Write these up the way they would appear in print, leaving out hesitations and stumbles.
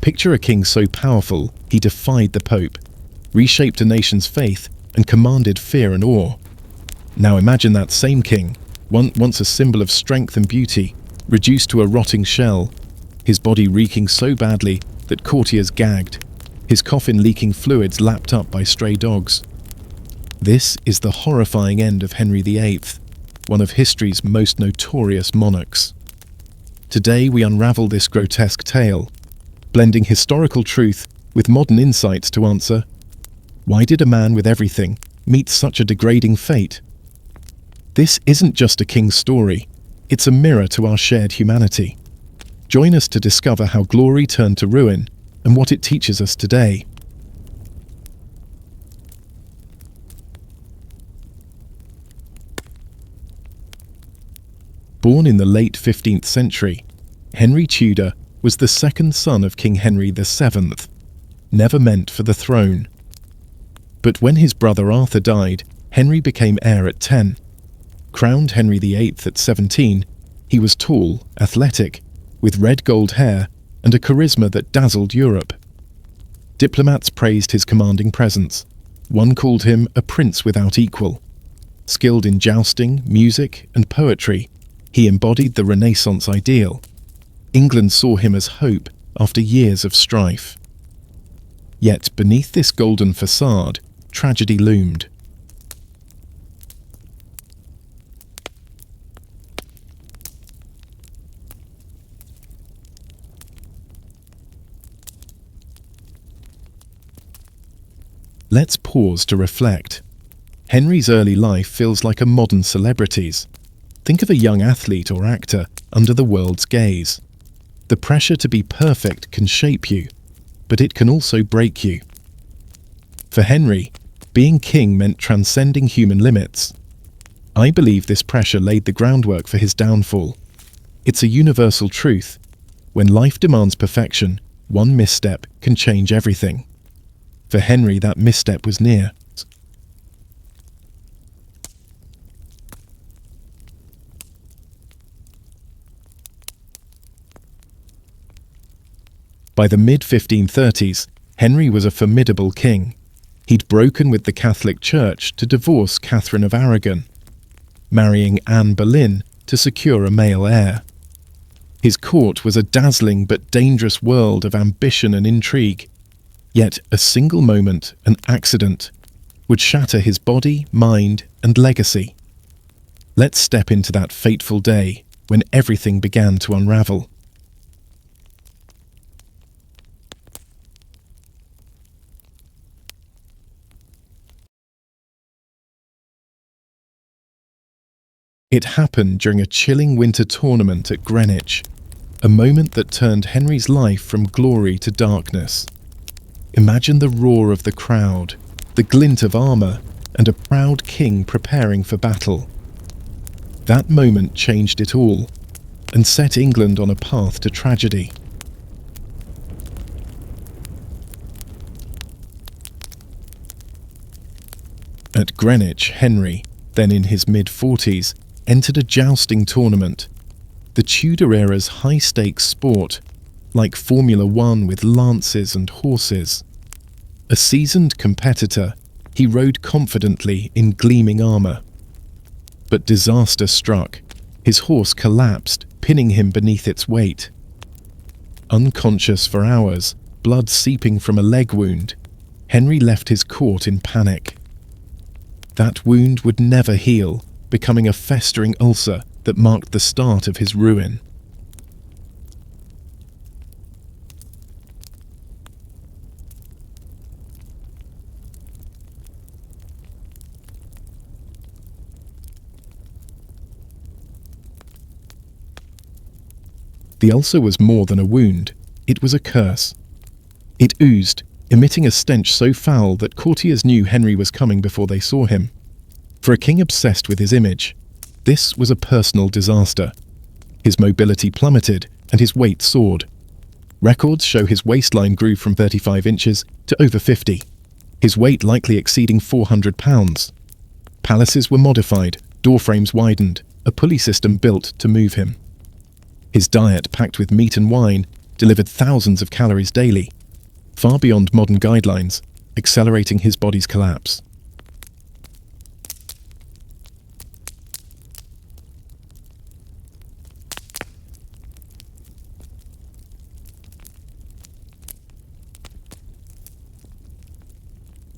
Picture a king so powerful he defied the Pope, reshaped a nation's faith, and commanded fear and awe. Now imagine that same king, once a symbol of strength and beauty, reduced to a rotting shell, his body reeking so badly that courtiers gagged, his coffin leaking fluids lapped up by stray dogs. This is the horrifying end of Henry VIII, one of history's most notorious monarchs. Today we unravel this grotesque tale, blending historical truth with modern insights to answer, why did a man with everything meet such a degrading fate? This isn't just a king's story, it's a mirror to our shared humanity. Join us to discover how glory turned to ruin and what it teaches us today. Born in the late 15th century, Henry Tudor was the second son of King Henry VII, never meant for the throne. But when his brother Arthur died, Henry became heir at 10. Crowned Henry VIII at 17, he was tall, athletic, with red gold hair and a charisma that dazzled Europe. Diplomats praised his commanding presence. One called him a prince without equal. Skilled in jousting, music, and poetry, he embodied the Renaissance ideal. England saw him as hope after years of strife. Yet beneath this golden facade, tragedy loomed. Let's pause to reflect. Henry's early life feels like a modern celebrity's. Think of a young athlete or actor under the world's gaze. The pressure to be perfect can shape you, but it can also break you. For Henry, being king meant transcending human limits. I believe this pressure laid the groundwork for his downfall. It's a universal truth. When life demands perfection, one misstep can change everything. For Henry, that misstep was near. By the mid-1530s, Henry was a formidable king. He'd broken with the Catholic Church to divorce Catherine of Aragon, marrying Anne Boleyn to secure a male heir. His court was a dazzling but dangerous world of ambition and intrigue. Yet a single moment, an accident, would shatter his body, mind, and legacy. Let's step into that fateful day when everything began to unravel. It happened during a chilling winter tournament at Greenwich, a moment that turned Henry's life from glory to darkness. Imagine the roar of the crowd, the glint of armor, and a proud king preparing for battle. That moment changed it all, and set England on a path to tragedy. At Greenwich, Henry, then in his mid-40s, entered a jousting tournament, the Tudor era's high-stakes sport, like Formula One with lances and horses. A seasoned competitor, he rode confidently in gleaming armor. But disaster struck. His horse collapsed, pinning him beneath its weight. Unconscious for hours, blood seeping from a leg wound, Henry left his court in panic. That wound would never heal, becoming a festering ulcer that marked the start of his ruin. The ulcer was more than a wound, it was a curse. It oozed, emitting a stench so foul that courtiers knew Henry was coming before they saw him. For a king obsessed with his image, this was a personal disaster. His mobility plummeted and his weight soared. Records show his waistline grew from 35 inches to over 50, his weight likely exceeding 400 pounds. Palaces were modified, door frames widened, a pulley system built to move him. His diet, packed with meat and wine, delivered thousands of calories daily, far beyond modern guidelines, accelerating his body's collapse.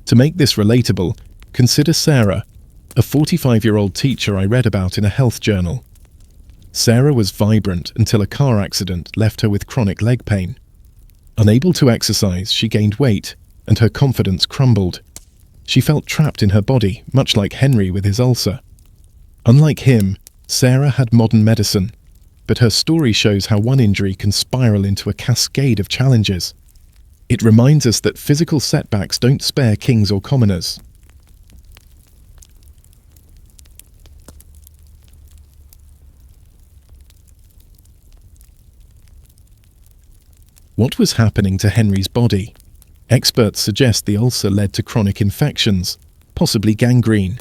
To make this relatable, consider Sarah, a 45-year-old teacher I read about in a health journal. Sarah was vibrant until a car accident left her with chronic leg pain. Unable to exercise, she gained weight, and her confidence crumbled. She felt trapped in her body, much like Henry with his ulcer. Unlike him, Sarah had modern medicine, but her story shows how one injury can spiral into a cascade of challenges. It reminds us that physical setbacks don't spare kings or commoners. What was happening to Henry's body? Experts suggest the ulcer led to chronic infections, possibly gangrene.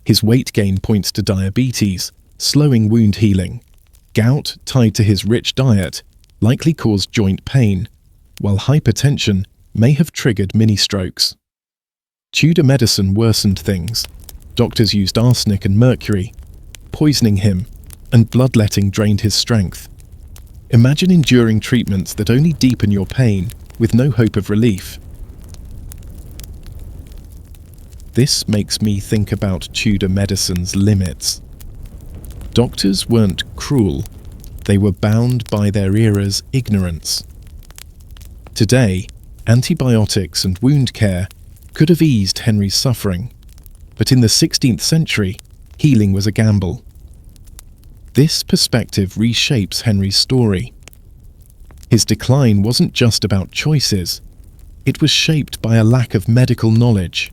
His weight gain points to diabetes, slowing wound healing. Gout, tied to his rich diet, likely caused joint pain, while hypertension may have triggered mini-strokes. Tudor medicine worsened things. Doctors used arsenic and mercury, poisoning him, and bloodletting drained his strength. Imagine enduring treatments that only deepen your pain, with no hope of relief. This makes me think about Tudor medicine's limits. Doctors weren't cruel, they were bound by their era's ignorance. Today, antibiotics and wound care could have eased Henry's suffering, but in the 16th century, healing was a gamble. This perspective reshapes Henry's story. His decline wasn't just about choices, it was shaped by a lack of medical knowledge.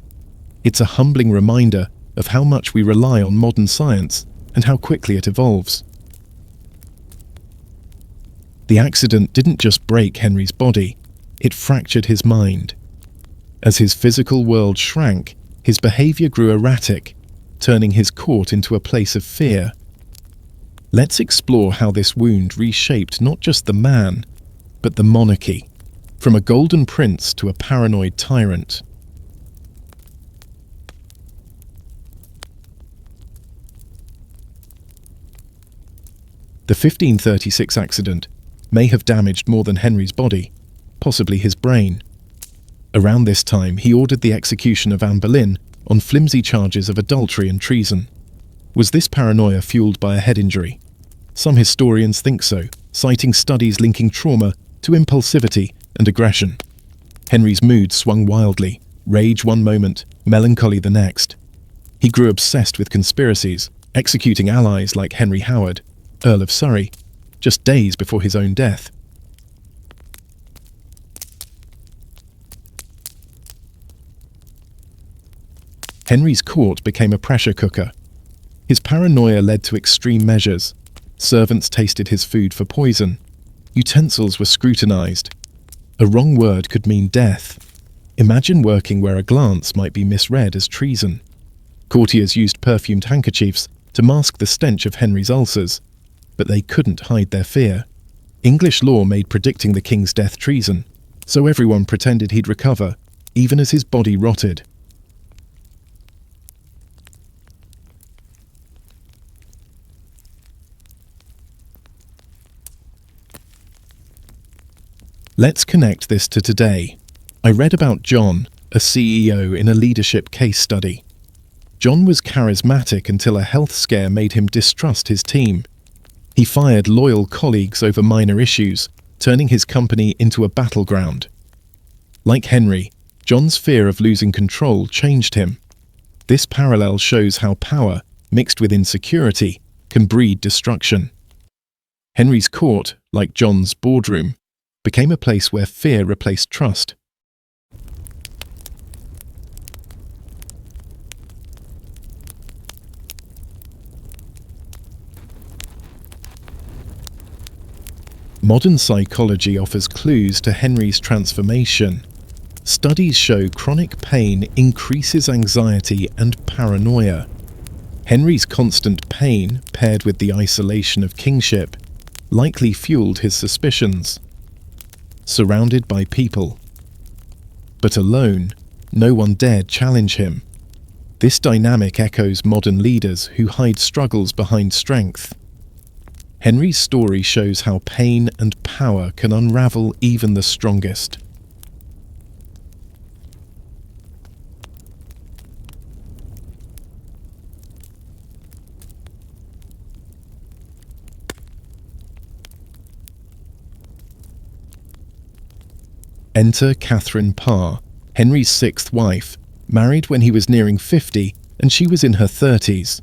It's a humbling reminder of how much we rely on modern science and how quickly it evolves. The accident didn't just break Henry's body, it fractured his mind. As his physical world shrank, his behavior grew erratic, turning his court into a place of fear. Let's explore how this wound reshaped not just the man, but the monarchy, from a golden prince to a paranoid tyrant. The 1536 accident may have damaged more than Henry's body, possibly his brain. Around this time, he ordered the execution of Anne Boleyn on flimsy charges of adultery and treason. Was this paranoia fueled by a head injury? Some historians think so, citing studies linking trauma to impulsivity and aggression. Henry's mood swung wildly, rage one moment, melancholy the next. He grew obsessed with conspiracies, executing allies like Henry Howard, Earl of Surrey, just days before his own death. Henry's court became a pressure cooker. His paranoia led to extreme measures. Servants tasted his food for poison. Utensils were scrutinized. A wrong word could mean death. Imagine working where a glance might be misread as treason. Courtiers used perfumed handkerchiefs to mask the stench of Henry's ulcers, but they couldn't hide their fear. English law made predicting the king's death treason, so everyone pretended he'd recover, even as his body rotted. Let's connect this to today. I read about John, a CEO, in a leadership case study. John was charismatic until a health scare made him distrust his team. He fired loyal colleagues over minor issues, turning his company into a battleground. Like Henry, John's fear of losing control changed him. This parallel shows how power, mixed with insecurity, can breed destruction. Henry's court, like John's boardroom, became a place where fear replaced trust. Modern psychology offers clues to Henry's transformation. Studies show chronic pain increases anxiety and paranoia. Henry's constant pain, paired with the isolation of kingship, likely fueled his suspicions. surrounded by people. But alone, no one dared challenge him. This dynamic echoes modern leaders who hide struggles behind strength. Henry's story shows how pain and power can unravel even the strongest. Enter Catherine Parr, Henry's sixth wife, married when he was nearing 50 and she was in her 30s.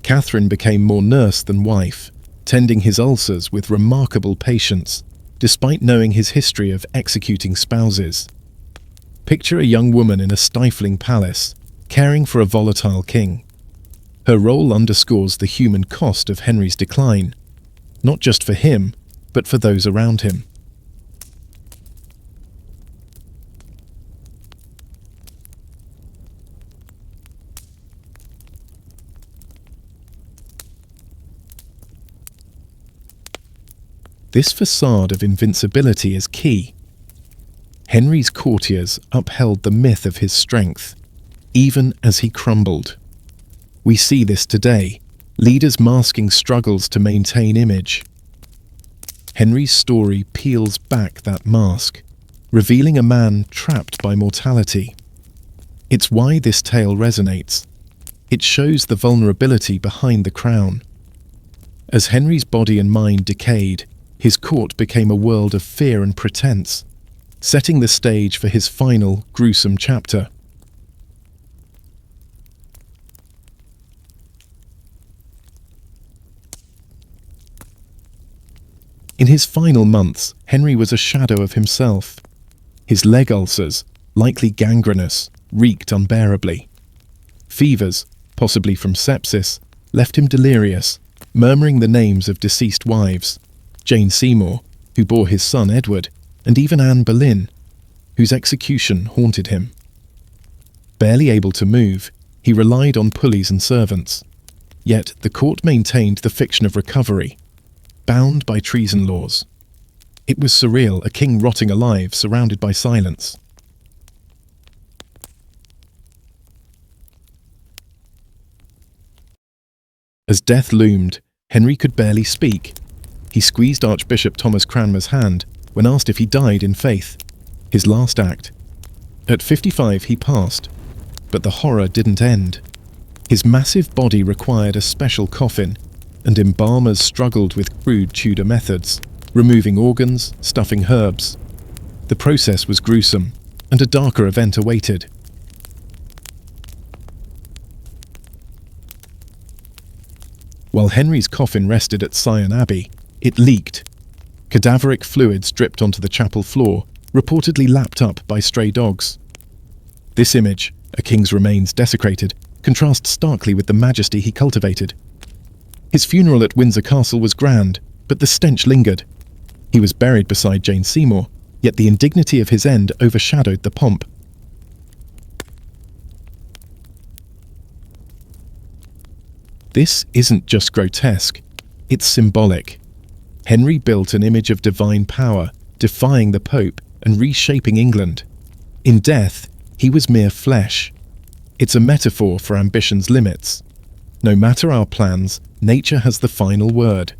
Catherine became more nurse than wife, tending his ulcers with remarkable patience, despite knowing his history of executing spouses. Picture a young woman in a stifling palace, caring for a volatile king. Her role underscores the human cost of Henry's decline, not just for him, but for those around him. This facade of invincibility is key. Henry's courtiers upheld the myth of his strength, even as he crumbled. We see this today, leaders masking struggles to maintain image. Henry's story peels back that mask, revealing a man trapped by mortality. It's why this tale resonates. It shows the vulnerability behind the crown. As Henry's body and mind decayed, his court became a world of fear and pretense, setting the stage for his final, gruesome chapter. In his final months, Henry was a shadow of himself. His leg ulcers, likely gangrenous, reeked unbearably. Fevers, possibly from sepsis, left him delirious, murmuring the names of deceased wives. Jane Seymour, who bore his son Edward, and even Anne Boleyn, whose execution haunted him. Barely able to move, he relied on pulleys and servants. Yet the court maintained the fiction of recovery, bound by treason laws. It was surreal, a king rotting alive, surrounded by silence. As death loomed, Henry could barely speak. He squeezed Archbishop Thomas Cranmer's hand when asked if he died in faith, his last act. At 55 he passed, but the horror didn't end. His massive body required a special coffin, and embalmers struggled with crude Tudor methods, removing organs, stuffing herbs. The process was gruesome, and a darker event awaited. While Henry's coffin rested at Syon Abbey, it leaked. Cadaveric fluids dripped onto the chapel floor, reportedly lapped up by stray dogs. This image, a king's remains desecrated, contrasts starkly with the majesty he cultivated. His funeral at Windsor Castle was grand, but the stench lingered. He was buried beside Jane Seymour, yet the indignity of his end overshadowed the pomp. This isn't just grotesque, it's symbolic. Henry built an image of divine power, defying the Pope and reshaping England. In death, he was mere flesh. It's a metaphor for ambition's limits. No matter our plans, nature has the final word.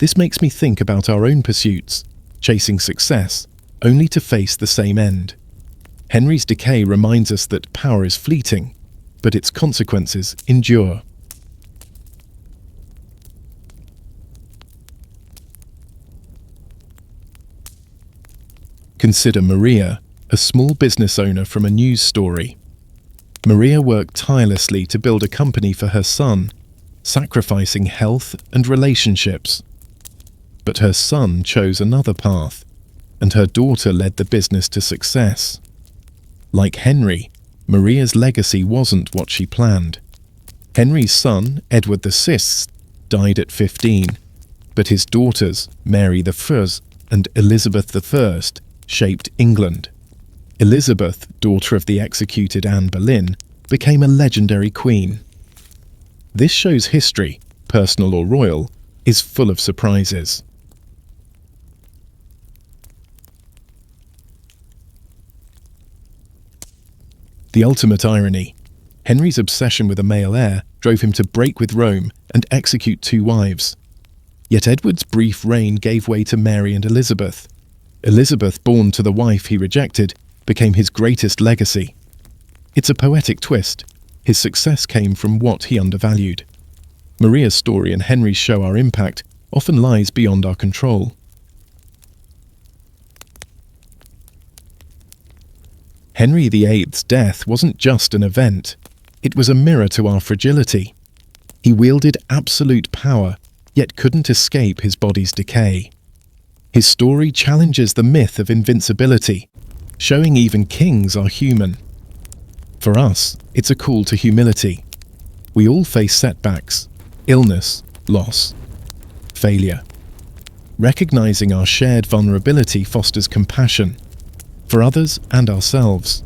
This makes me think about our own pursuits, chasing success, only to face the same end. Henry's decay reminds us that power is fleeting, but its consequences endure. Consider Maria, a small business owner from a news story. Maria worked tirelessly to build a company for her son, sacrificing health and relationships. But her son chose another path, and her daughter led the business to success. Like Henry, Maria's legacy wasn't what she planned. Henry's son, Edward VI, died at 15, but his daughters, Mary I and Elizabeth I, shaped England. Elizabeth, daughter of the executed Anne Boleyn, became a legendary queen. This shows history, personal or royal, is full of surprises. The ultimate irony. Henry's obsession with a male heir drove him to break with Rome and execute 2 wives. Yet Edward's brief reign gave way to Mary and Elizabeth. Elizabeth, born to the wife he rejected, became his greatest legacy. It's a poetic twist. His success came from what he undervalued. Maria's story and Henry's show our impact often lies beyond our control. Henry VIII's death wasn't just an event. It was a mirror to our fragility. He wielded absolute power, yet couldn't escape his body's decay. His story challenges the myth of invincibility, showing even kings are human. For us, it's a call to humility. We all face setbacks, illness, loss, failure. Recognizing our shared vulnerability fosters compassion for others and ourselves.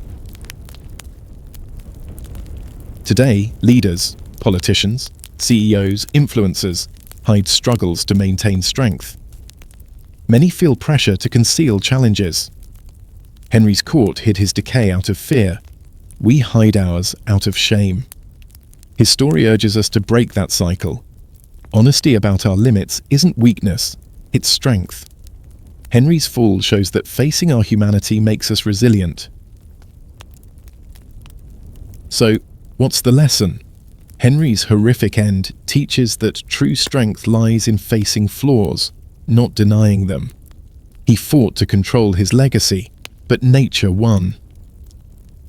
Today, leaders, politicians, CEOs, influencers hide struggles to maintain strength. Many feel pressure to conceal challenges. Henry's court hid his decay out of fear. We hide ours out of shame. His story urges us to break that cycle. Honesty about our limits isn't weakness, it's strength. Henry's fall shows that facing our humanity makes us resilient. So, what's the lesson? Henry's horrific end teaches that true strength lies in facing flaws, not denying them. He fought to control his legacy, but nature won.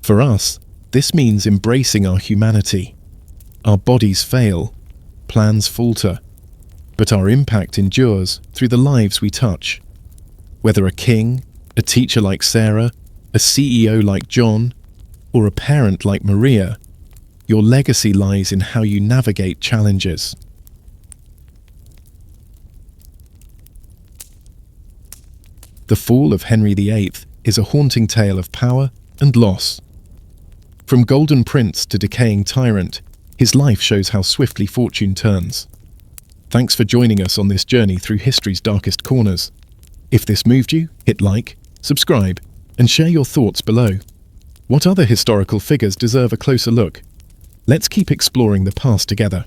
For us, this means embracing our humanity. Our bodies fail, plans falter, but our impact endures through the lives we touch. Whether a king, a teacher like Sarah, a CEO like John, or a parent like Maria, your legacy lies in how you navigate challenges. The fall of Henry VIII is a haunting tale of power and loss. From golden prince to decaying tyrant, his life shows how swiftly fortune turns. Thanks for joining us on this journey through history's darkest corners. If this moved you, hit like, subscribe, and share your thoughts below. What other historical figures deserve a closer look? Let's keep exploring the past together.